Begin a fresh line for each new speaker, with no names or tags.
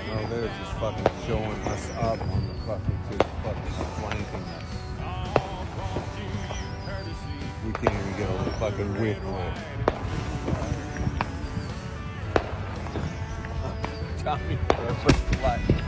No, they're just fucking showing us up on the fucking to fucking flanking us. We can't even get a fucking whip lit. Tommy, that's like